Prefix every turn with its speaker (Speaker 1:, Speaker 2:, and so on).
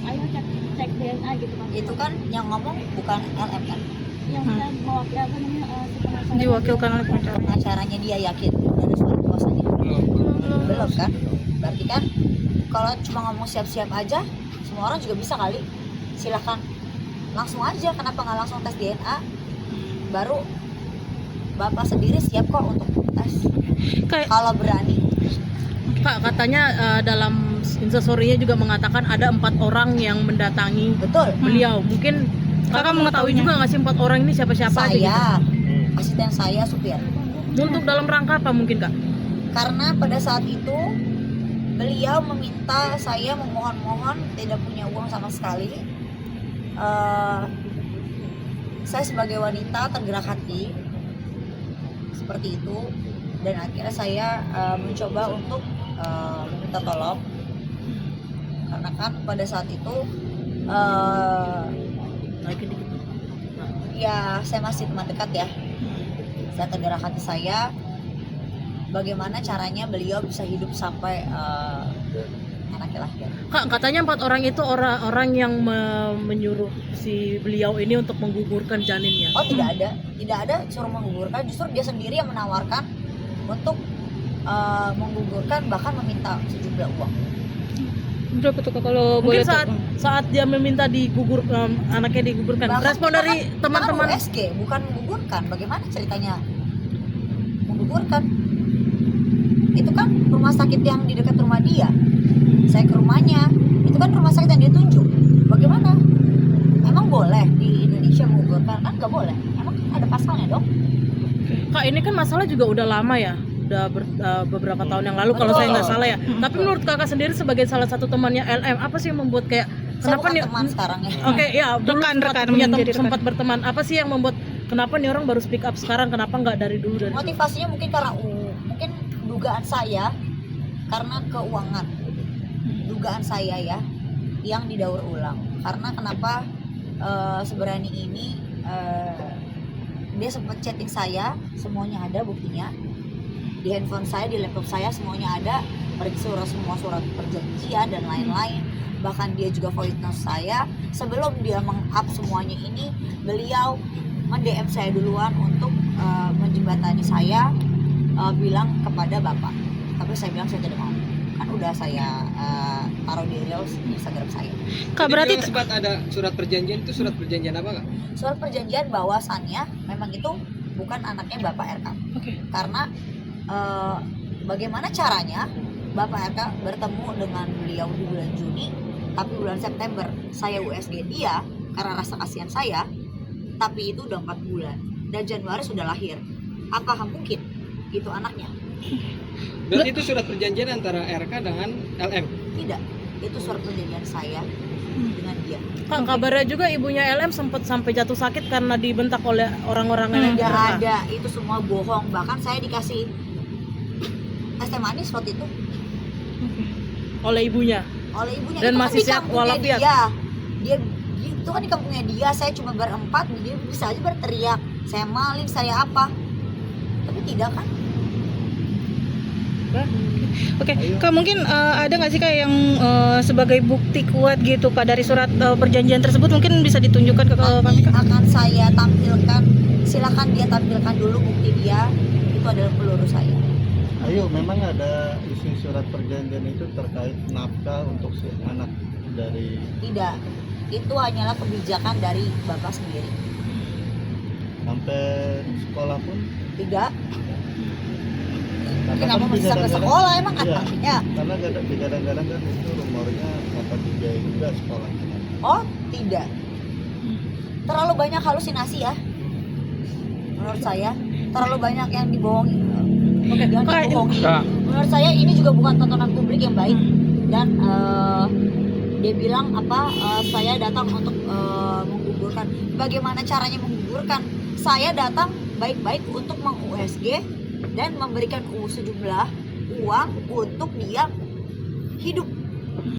Speaker 1: ayo cek DNA gitu kan.
Speaker 2: Itu kan yang ngomong bukan LM kan,
Speaker 1: Yang saya mewakili apa namanya si pengacara.
Speaker 3: Diwakilkan oleh pengacara.
Speaker 2: pengacaranya dia yakin dari surat kuasanya belum kan. Berarti kan kalau cuma ngomong siap-siap aja semua orang juga bisa kali. Silahkan langsung aja, kenapa nggak langsung tes DNA, baru bapak sendiri siap kok untuk tes
Speaker 3: Kayak
Speaker 2: kalau berani.
Speaker 3: Kak, katanya dalam instastory-nya juga mengatakan ada 4 orang yang mendatangi
Speaker 2: Betul.
Speaker 3: beliau. Mungkin kakak mengetahui juga nggak sih 4 orang ini siapa-siapa aja gitu?
Speaker 2: Saya, asisten saya, supir.
Speaker 3: Untuk dalam rangka apa mungkin kak?
Speaker 2: Karena pada saat itu beliau meminta saya memohon-mohon, tidak punya uang sama sekali. Saya sebagai wanita tergerak hati seperti itu, dan akhirnya saya mencoba untuk meminta tolong, karena kan pada saat itu ya saya masih teman dekat ya. Saya tergerak hati saya, bagaimana caranya beliau bisa hidup sampai anaknya lahir.
Speaker 3: Kak, katanya 4 orang itu orang yang menyuruh si beliau ini untuk menggugurkan janinnya.
Speaker 2: Oh tidak ada suruh menggugurkan, justru dia sendiri yang menawarkan untuk menggugurkan, bahkan meminta sejumlah uang.
Speaker 4: Berapa tuh Kak, kalau boleh
Speaker 3: Mungkin saat dia meminta anaknya digugurkan.
Speaker 2: Bahkan
Speaker 3: Respon
Speaker 2: kita
Speaker 3: dari
Speaker 2: kan
Speaker 3: teman-teman.
Speaker 2: USG, bukan menggugurkan. Bagaimana ceritanya menggugurkan? Itu kan rumah sakit yang di dekat rumah dia. Saya ke rumahnya, itu kan rumah sakit yang dia tunjuk. Bagaimana? Emang boleh di Indonesia menggugurkan? Kan nggak boleh. Emang ada pasalnya dong.
Speaker 3: Kak, ini kan masalah juga udah lama ya. Udah beberapa tahun yang lalu kalau saya nggak salah ya. Tapi menurut kakak sendiri sebagai salah satu temannya LM, apa sih yang membuat kayak
Speaker 2: Saya
Speaker 3: kenapa
Speaker 2: bukan
Speaker 3: nih
Speaker 2: teman sekarang ya.
Speaker 3: Oke, ya, dulu
Speaker 4: Rekan-rekan
Speaker 3: punya
Speaker 4: menjadi rekan.
Speaker 3: sempat berteman. Apa sih yang membuat kenapa nih orang baru speak up sekarang? Kenapa nggak dari dulu dari dulu?
Speaker 2: Motivasinya mungkin karena mungkin dugaan saya karena keuangan. Dugaan saya ya yang didaur ulang. Karena kenapa seberani ini dia sempat chatting saya, semuanya ada buktinya. Di handphone saya, di laptop saya semuanya ada, semua surat perjanjian dan lain-lain. Bahkan dia juga voice note saya. Sebelum dia meng-up semuanya ini, beliau men-DM saya duluan untuk menjembatani saya, bilang kepada bapak. Tapi saya bilang saya tidak mau, kan udah saya taruh di reels di Instagram saya.
Speaker 4: Kak, berarti
Speaker 5: sempat ada surat perjanjian, itu surat perjanjian apa Kak?
Speaker 2: Surat perjanjian bahwasannya memang itu bukan anaknya Bapak RK. Karena bagaimana caranya Bapak RK bertemu dengan beliau di bulan Juni, tapi bulan September saya USG dia karena rasa kasihan saya, tapi itu udah 4 bulan dan Januari sudah lahir. Apakah mungkin itu anaknya?
Speaker 5: Berarti itu surat perjanjian antara RK dengan LM?
Speaker 2: Tidak, itu surat perjanjian saya dengan dia.
Speaker 3: Kak, kabarnya juga ibunya LM sempat sampai jatuh sakit karena dibentak oleh orang-orang yang
Speaker 2: Tidak ada, itu semua bohong. Bahkan saya dikasih es teh manis waktu itu
Speaker 3: oleh ibunya. Dan
Speaker 2: Itu
Speaker 3: masih
Speaker 2: kan di
Speaker 3: siap
Speaker 2: kampungnya
Speaker 3: walafiat.
Speaker 2: dia itu kan di kampungnya dia. Saya cuma berempat, dia bisa aja berteriak saya maling, saya apa, tapi tidak kan.
Speaker 4: Oke, Kak, mungkin ada nggak sih Kak yang sebagai bukti kuat gitu Kak dari surat perjanjian tersebut, mungkin bisa ditunjukkan ke kami
Speaker 2: Nanti
Speaker 4: Kak?
Speaker 2: akan saya tampilkan, silakan dia tampilkan dulu bukti dia, itu adalah peluru saya.
Speaker 6: Ayo, memang ada isi surat perjanjian itu terkait nafkah untuk si anak dari...
Speaker 2: Tidak, itu hanyalah kebijakan dari bapak sendiri.
Speaker 6: Sampai sekolah pun
Speaker 2: Tidak.
Speaker 6: karena
Speaker 2: Kenapa
Speaker 6: kan
Speaker 2: masih sampai
Speaker 6: digadang-gadang-
Speaker 2: sekolah emang
Speaker 6: Iya,
Speaker 2: artinya?
Speaker 6: karena digadang-gadang kan itu rumornya dapat dibiayai juga sekolahnya.
Speaker 2: Oh tidak, terlalu banyak halusinasi ya. Menurut saya terlalu banyak yang dibohongi. Oke, jangan
Speaker 4: Kak,
Speaker 2: dibohongi.
Speaker 5: Kak.
Speaker 2: Menurut saya ini juga bukan tontonan publik yang baik. Dan dia bilang saya datang untuk menggugurkan. Bagaimana caranya menggugurkan? Saya datang baik-baik untuk meng-USG dan memberikan sejumlah uang untuk dia hidup